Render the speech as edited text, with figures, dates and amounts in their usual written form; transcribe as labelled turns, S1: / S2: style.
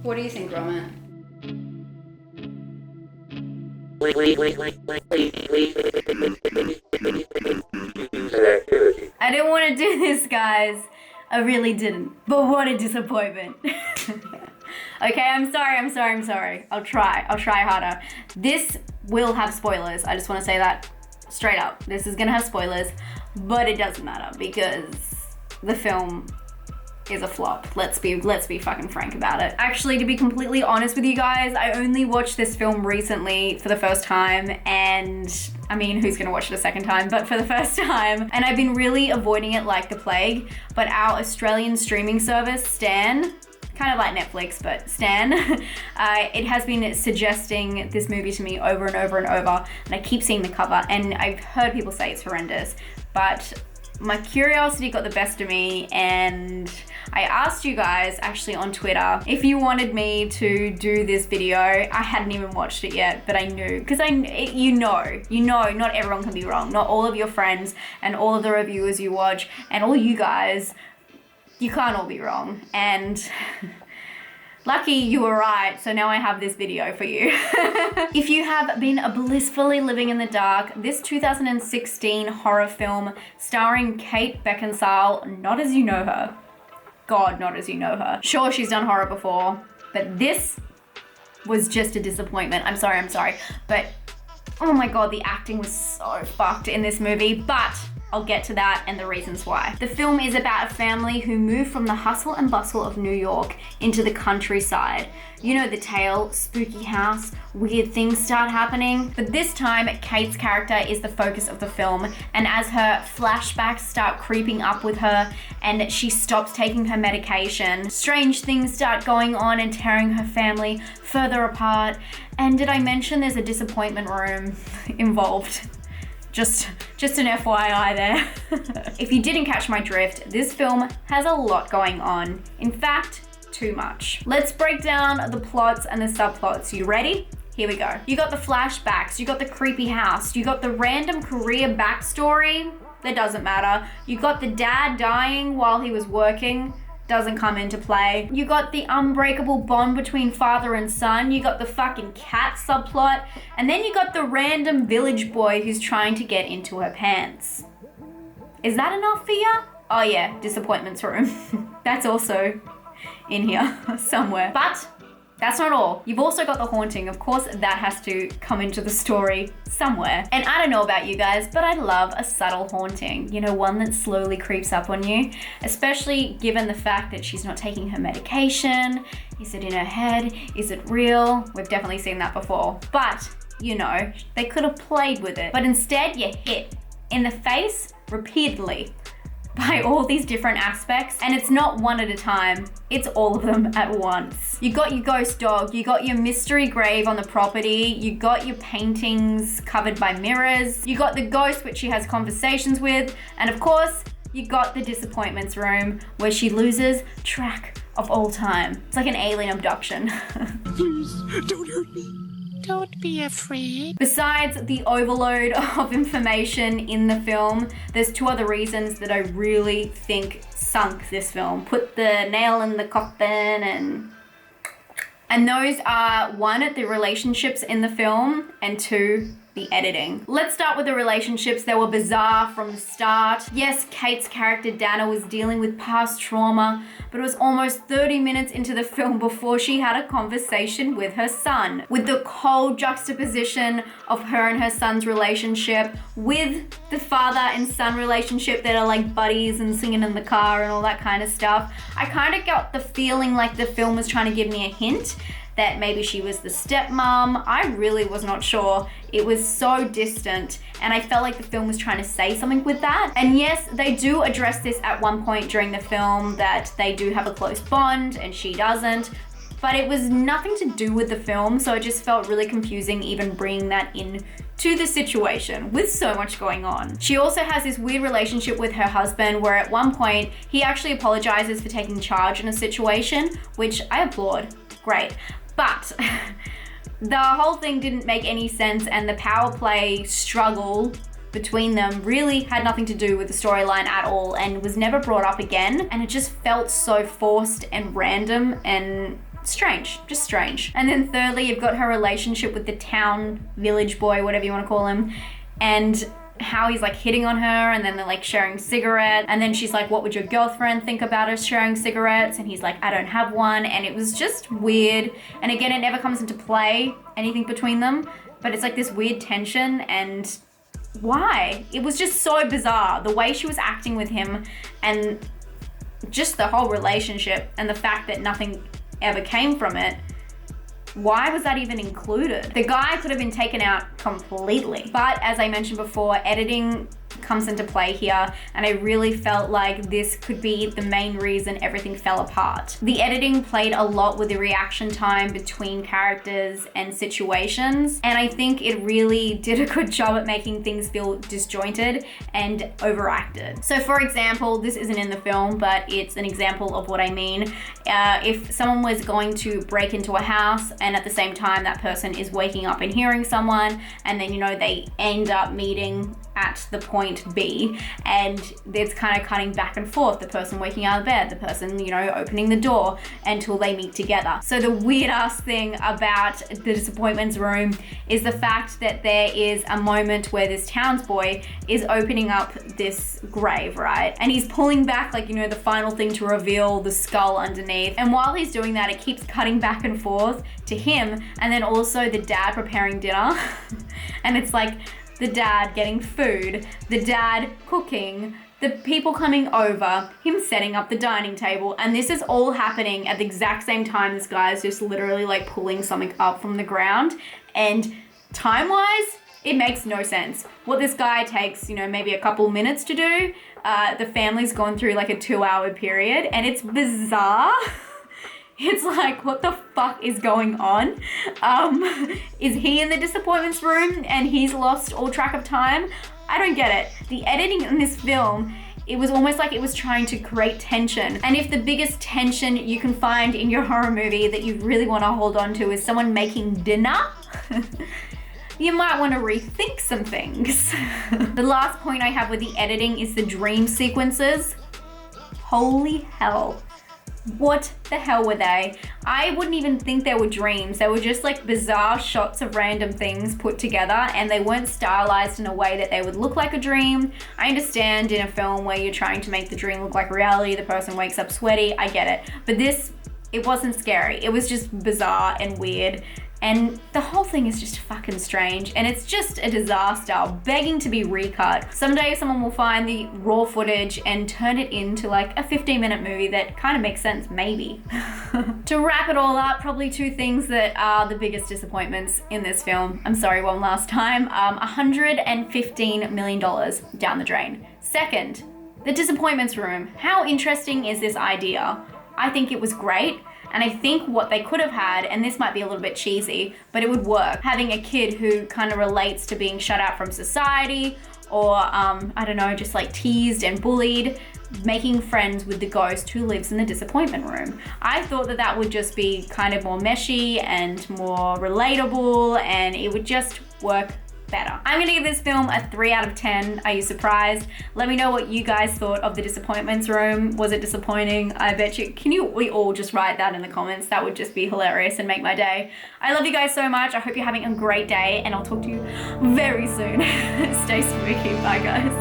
S1: What do you think, Gromit? I didn't want to do this, guys. I really didn't. But what a disappointment. Okay, I'm sorry. I'll try harder. This will have spoilers. I just want to say that straight up. This is gonna have spoilers, but it doesn't matter because the film is a flop. Let's be fucking frank about it. Actually, to be completely honest with you guys, I only watched this film recently for the first time, and I mean, who's gonna watch it a second time, but for the first time. And I've been really avoiding it like the plague, but our Australian streaming service, Stan, kind of like Netflix, but Stan, it has been suggesting this movie to me over and over and over, and I keep seeing the cover, and I've heard people say it's horrendous, but my curiosity got the best of me, and I asked you guys actually on Twitter if you wanted me to do this video. I hadn't even watched it yet, but I knew, because you know, not everyone can be wrong. Not all of your friends and all of the reviewers you watch and all you guys, you can't all be wrong. And lucky you were right, so now I have this video for you. If you have been blissfully living in the dark, this 2016 horror film starring Kate Beckinsale, not as you know her. God, not as you know her. Sure, she's done horror before, but this was just a disappointment. I'm sorry. But oh my God, the acting was so fucked in this movie, but I'll get to that and the reasons why. The film is about a family who move from the hustle and bustle of New York into the countryside. You know the tale, spooky house, weird things start happening. But this time, Kate's character is the focus of the film, and as her flashbacks start creeping up with her and she stops taking her medication, strange things start going on and tearing her family further apart. And did I mention there's a disappointment room involved? Just an FYI there. If you didn't catch my drift, this film has a lot going on. In fact, too much. Let's break down the plots and the subplots. You ready? Here we go. You got the flashbacks, you got the creepy house, you got the random career backstory, that doesn't matter. You got the dad dying while he was working, doesn't come into play. You got the unbreakable bond between father and son, you got the fucking cat subplot, and then you got the random village boy who's trying to get into her pants. Is that enough for you? Oh yeah, disappointments room. That's also in here somewhere. But that's not all. You've also got the haunting. Of course, that has to come into the story somewhere. And I don't know about you guys, but I love a subtle haunting. You know, one that slowly creeps up on you, especially given the fact that she's not taking her medication. Is it in her head? Is it real? We've definitely seen that before. But, you know, they could have played with it. But instead, you're hit in the face repeatedly by all these different aspects, and it's not one at a time, it's all of them at once. You got your ghost dog, you got your mystery grave on the property, you got your paintings covered by mirrors, you got the ghost which she has conversations with, and of course, you got the disappointments room where she loses track of all time. It's like an alien abduction.
S2: Please, don't hurt me. Don't be afraid.
S1: Besides the overload of information in the film, there's two other reasons that I really think sunk this film. Put the nail in the coffin, and those are, one, the relationships in the film, and two, the editing. Let's start with the relationships. They were bizarre from the start. Yes, Kate's character Dana was dealing with past trauma, but it was almost 30 minutes into the film before she had a conversation with her son. With the cold juxtaposition of her and her son's relationship, with the father and son relationship that are like buddies and singing in the car and all that kind of stuff, I kind of got the feeling like the film was trying to give me a hint that maybe she was the stepmom. I really was not sure. It was so distant, and I felt like the film was trying to say something with that. And yes, they do address this at one point during the film, that they do have a close bond and she doesn't, but it was nothing to do with the film, so it just felt really confusing even bringing that in to the situation with so much going on. She also has this weird relationship with her husband where at one point he actually apologizes for taking charge in a situation, which I applaud. Great. But the whole thing didn't make any sense, and the power play struggle between them really had nothing to do with the storyline at all and was never brought up again, and it just felt so forced and random and strange, just strange. And then thirdly, you've got her relationship with the town village boy, whatever you want to call him, and how he's like hitting on her, and then they're like sharing cigarettes, and then she's like, what would your girlfriend think about us sharing cigarettes? And he's like, I don't have one. And it was just weird. And again, it never comes into play, anything between them, but it's like this weird tension. And why? It was just so bizarre, the way she was acting with him, and just the whole relationship, and the fact that nothing ever came from it. Why was that even included? The guy could have been taken out completely. But as I mentioned before, editing comes into play here, and I really felt like this could be the main reason everything fell apart. The editing played a lot with the reaction time between characters and situations, and I think it really did a good job at making things feel disjointed and overacted. So for example, this isn't in the film, but it's an example of what I mean. If someone was going to break into a house, and at the same time that person is waking up and hearing someone, and then, you know, they end up meeting at the point B, and it's kind of cutting back and forth, the person waking out of bed, the person, you know, opening the door, until they meet together. So the weird ass thing about the Disappointments Room is the fact that there is a moment where this townsboy is opening up this grave, right? And he's pulling back, like, you know, the final thing to reveal the skull underneath. And while he's doing that, it keeps cutting back and forth to him, and then also the dad preparing dinner. And it's like the dad getting food, the dad cooking, the people coming over, him setting up the dining table, and this is all happening at the exact same time. This guy is just literally like pulling something up from the ground, and time-wise, it makes no sense. What this guy takes, you know, maybe a couple minutes to do, the family's gone through like a 2-hour period, and it's bizarre. It's like, what the fuck is going on? Is he in the Disappointments Room and he's lost all track of time? I don't get it. The editing in this film, it was almost like it was trying to create tension. And if the biggest tension you can find in your horror movie that you really want to hold on to is someone making dinner, you might want to rethink some things. The last point I have with the editing is the dream sequences. Holy hell. What the hell were they? I wouldn't even think they were dreams. They were just like bizarre shots of random things put together, and they weren't stylized in a way that they would look like a dream. I understand in a film where you're trying to make the dream look like reality, the person wakes up sweaty, I get it. But this, it wasn't scary. It was just bizarre and weird. And the whole thing is just fucking strange, and it's just a disaster, begging to be recut. Someday someone will find the raw footage and turn it into like a 15-minute movie that kind of makes sense, maybe. To wrap it all up, probably two things that are the biggest disappointments in this film. I'm sorry, one last time. $115 million down the drain. Second, the Disappointments Room. How interesting is this idea? I think it was great. And I think what they could have had, and this might be a little bit cheesy, but it would work, having a kid who kind of relates to being shut out from society, or I don't know, just like teased and bullied, making friends with the ghost who lives in the Disappointment Room. I thought that that would just be kind of more meshy and more relatable, and it would just work better. I'm gonna give this film a 3 out of 10. Are you surprised? Let me know what you guys thought of the Disappointments Room. Was it disappointing? I bet you, we all just write that in the comments? That would just be hilarious and make my day. I love you guys so much. I hope you're having a great day, and I'll talk to you very soon. Stay spooky. Bye guys.